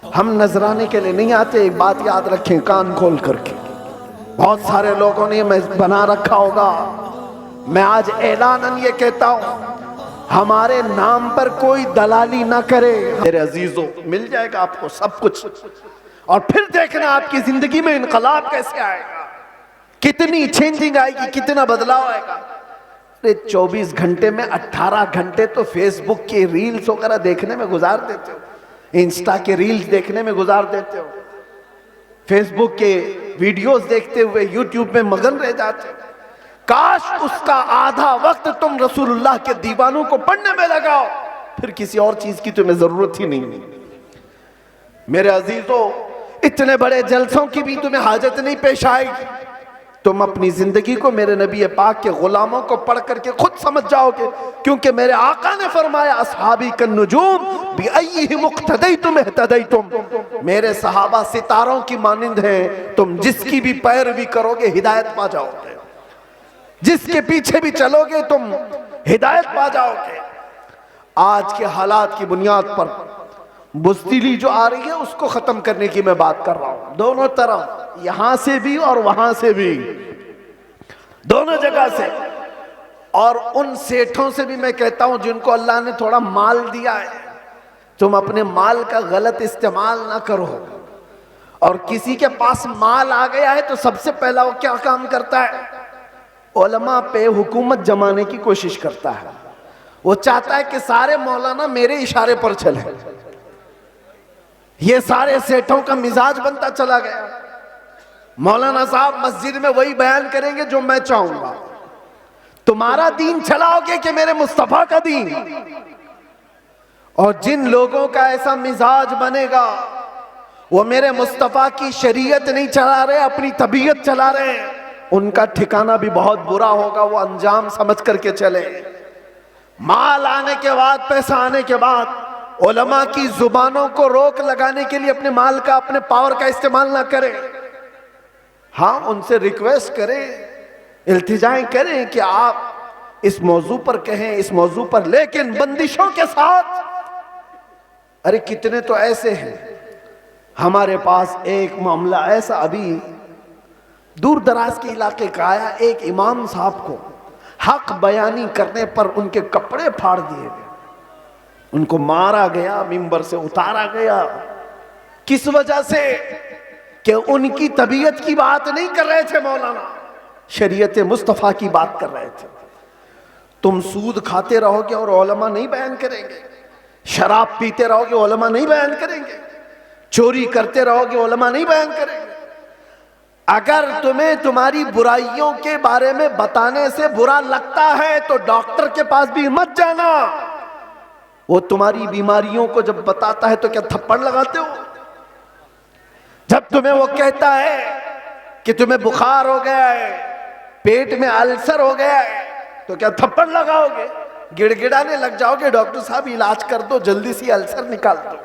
हम नजराने के लिए नहीं आते। एक बात याद रखें कान खोल करके, बहुत सारे लोगों ने बना रखा होगा। मैं आज ऐलानन ये कहता हूं, हमारे नाम पर कोई दलाली ना करे। मेरे अजीजों, मिल जाएगा आपको सब कुछ, और फिर देखना आपकी जिंदगी में इनकलाब कैसे आएगा, कितनी चेंजिंग आएगी, कितना बदलाव आएगा। 24 घंटे में 18 घंटे तो फेसबुक के रील्स वगैरह देखने में गुजार देते हो, इंस्टा के रील्स देखने में गुजार देते हो, फेसबुक के वीडियोस देखते हुए यूट्यूब में मगन रह जाते हो। काश उसका आधा वक्त तुम रसूलुल्लाह के दीवानों को पढ़ने में लगाओ, फिर किसी और चीज की तुम्हें जरूरत ही नहीं। मेरे अजीजों, इतने बड़े जलसों की भी तुम्हें हाजत नहीं पेश आएगी। तुम अपनी जिंदगी को मेरे नबी पाक के गुलामों को पढ़ करके खुद समझ जाओगे, क्योंकि मेरे आका ने फरमाया अस्हाबी कन्नुजूम बिअय्यिहिम इक्तदैतुम इह्तदैतुम। मेरे सहाबा सितारों की मानिंद हैं, तुम जिसकी भी पैरवी करोगे हिदायत पा जाओगे, जिसके पीछे भी चलोगे तुम हिदायत पा जाओगे। आज के हालात की बुनियाद पर बुज़दिली जो आ रही है उसको खत्म करने की मैं बात कर रहा हूं, दोनों तरफ, यहां से भी और वहां से भी, दोनों जगह से। और उन सेठों से भी मैं कहता हूं जिनको अल्लाह ने थोड़ा माल दिया है, तुम अपने माल का गलत इस्तेमाल ना करो। और किसी के पास माल आ गया है तो सबसे पहला वो क्या काम करता है, उलमा पे हुकूमत जमाने की कोशिश करता है। वो चाहता है कि सारे मौलाना मेरे इशारे पर चले। ये सारे सेठों का मिजाज बनता चला गया। मौलाना साहब मस्जिद में वही बयान करेंगे जो मैं चाहूंगा। तुम्हारा दीन चलाओगे कि मेरे मुस्तफा का दीन? और जिन लोगों का ऐसा मिजाज बनेगा वो मेरे मुस्तफा की शरीयत नहीं चला रहे, अपनी तबीयत चला रहे हैं, उनका ठिकाना भी बहुत बुरा होगा। वो अंजाम समझ करके चले। माल आने के बाद, पैसा आने के बाद उलमा की जुबानों को रोक लगाने के लिए अपने माल का, अपने पावर का इस्तेमाल ना करें। हाँ, उनसे रिक्वेस्ट करें, इल्तिजाएं करें कि आप इस मौजू पर कहें, इस मौजू पर, लेकिन बंदिशों के साथ। अरे कितने तो ऐसे हैं, हमारे पास एक मामला ऐसा अभी दूर दराज के इलाके का आया। एक इमाम साहब को हक बयानी करने पर उनके कपड़े फाड़ दिए गए, उनको मारा गया, मिंबर से उतारा गया। किस वजह से? कि उनकी तबीयत की बात नहीं कर रहे थे मौलाना, शरीयत मुस्तफ़ा की बात कर रहे थे। तुम सूद खाते रहोगे और उलमा नहीं बयान करेंगे, शराब पीते रहोगे उलमा नहीं बयान करेंगे, चोरी करते रहोगे उलमा नहीं बयान करेंगे। अगर तुम्हें तुम्हारी बुराइयों के बारे में बताने से बुरा लगता है तो डॉक्टर के पास भी मत जाना। वो तुम्हारी बीमारियों को जब बताता है तो क्या थप्पड़ लगाते हो? जब तुम्हें वो कहता है कि तुम्हें बुखार हो गया है, पेट में अल्सर हो गया है, तो क्या थप्पड़ लगाओगे? गिड़गिड़ाने लग जाओगे, डॉक्टर साहब इलाज कर दो, जल्दी से अल्सर निकाल दो।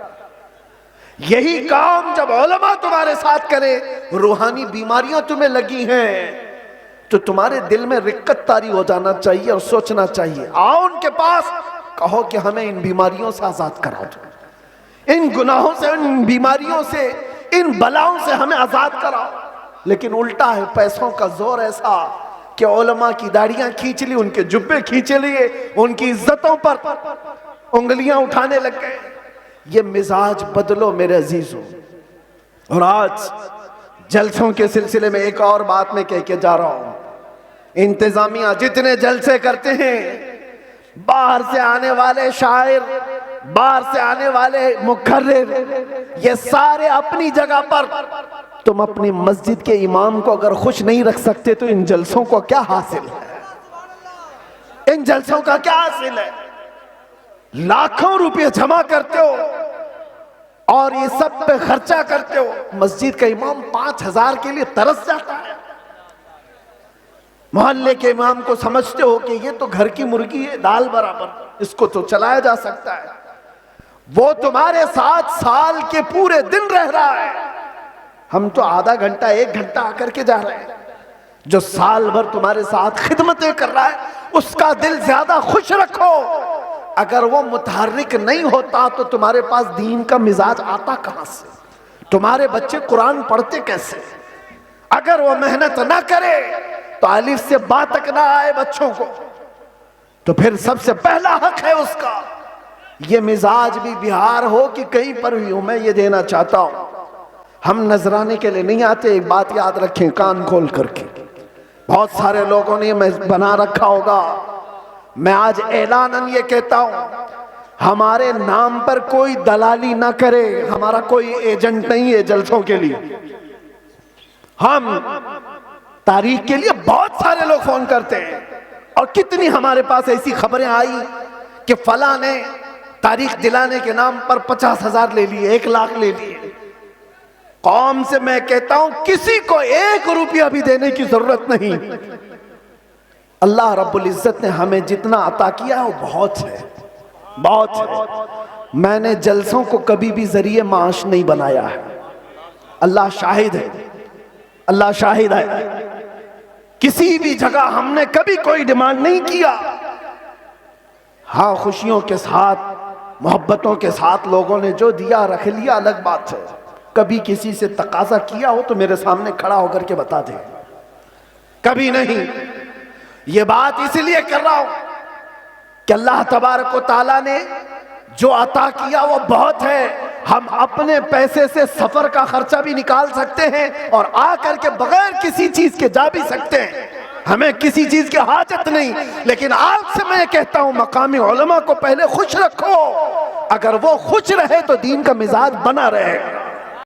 यही काम जब उलमा तुम्हारे साथ करे, रूहानी बीमारियां तुम्हें लगी हैं, तो तुम्हारे दिल में रिक्कत तारी हो जाना चाहिए और सोचना चाहिए। आओ उनके पास, कहो कि हमें इन बीमारियों से आजाद करा दो, इन गुनाहों से, इन बीमारियों से, इन बलाओं से हमें आजाद कराओ। लेकिन उल्टा है, पैसों का जोर ऐसा कि उलमा की दाढ़ियां खींच ली, उनके जुब्बे खींच लिए, उनकी इज्जतों पर उंगलियां उठाने लग गए। ये मिजाज बदलो मेरे अजीजों। और आज जलसों के सिलसिले में एक और बात मैं कह के जा रहा हूं। इंतजामिया जितने जलसे करते हैं, बाहर से आने वाले शायर, बाहर से आने वाले मुकर्रिर, ये सारे अपनी जगह पर। तुम अपनी मस्जिद के इमाम को अगर खुश नहीं रख सकते तो इन जलसों को क्या हासिल है? इन जलसों का क्या हासिल है? लाखों रुपए जमा करते हो और ये सब पे खर्चा करते हो। मस्जिद का इमाम 5,000 के लिए तरस जाता है। मोहल्ले के इमाम को समझते हो कि ये तो घर की मुर्गी है, दाल बराबर, इसको तो चलाया जा सकता है। वो तुम्हारे साथ साल के पूरे दिन रह रहा है, हम तो आधा घंटा, 1 घंटा आकर के जा रहे हैं। जो साल भर तुम्हारे साथ खिदमतें कर रहा है उसका दिल ज्यादा खुश रखो। अगर वो मुतहर्रिक नहीं होता तो तुम्हारे पास दीन का मिजाज आता कहां से? तुम्हारे बच्चे कुरान पढ़ते कैसे? अगर वो मेहनत ना करे तो अलिफ से बा तक ना आए बच्चों को, तो फिर सबसे पहला हक है उसका। ये मिजाज भी बिहार हो कि कहीं पर भी हो, मैं ये देना चाहता हूं। हम नजराने के लिए नहीं आते, एक बात याद रखें कान खोल करके। बहुत सारे लोगों ने बना रखा होगा, मैं आज ऐलानन ये कहता हूं, हमारे नाम पर कोई दलाली ना करे। हमारा कोई एजेंट नहीं है जलसों के लिए। हम तारीख के लिए बहुत सारे लोग फोन करते हैं, और कितनी हमारे पास ऐसी खबरें आई कि फला ने तारीख दिलाने के नाम पर 50,000 ले लिए, 1 लाख ले लिए। कौम से मैं कहता हूं किसी को 1 रुपया भी देने की जरूरत नहीं। अल्लाह रब्बुल इज्जत ने हमें जितना अता किया वो बहुत है, बहुत है। मैंने जलसों को कभी भी जरिए माश नहीं बनाया है। अल्लाह शाहिद है, अल्लाह शाहिद है। किसी भी जगह हमने कभी कोई डिमांड नहीं किया। हाँ, खुशियों के साथ, मोहब्बतों के साथ लोगों ने जो दिया रख लिया, अलग बात है। कभी किसी से तकाजा किया हो तो मेरे सामने खड़ा होकर के बता दे, कभी नहीं। ये बात इसलिए कर रहा हूं कि अल्लाह तबारक व तआला ने जो अता किया वो बहुत है। हम अपने पैसे से सफर का खर्चा भी निकाल सकते हैं और आ करके बगैर किसी चीज के जा भी सकते हैं। हमें किसी चीज की हाजत नहीं। लेकिन आज से मैं कहता हूं, मकामी उलमा को पहले खुश रखो। अगर वो खुश रहे तो दीन का मिजाज बना रहेगा।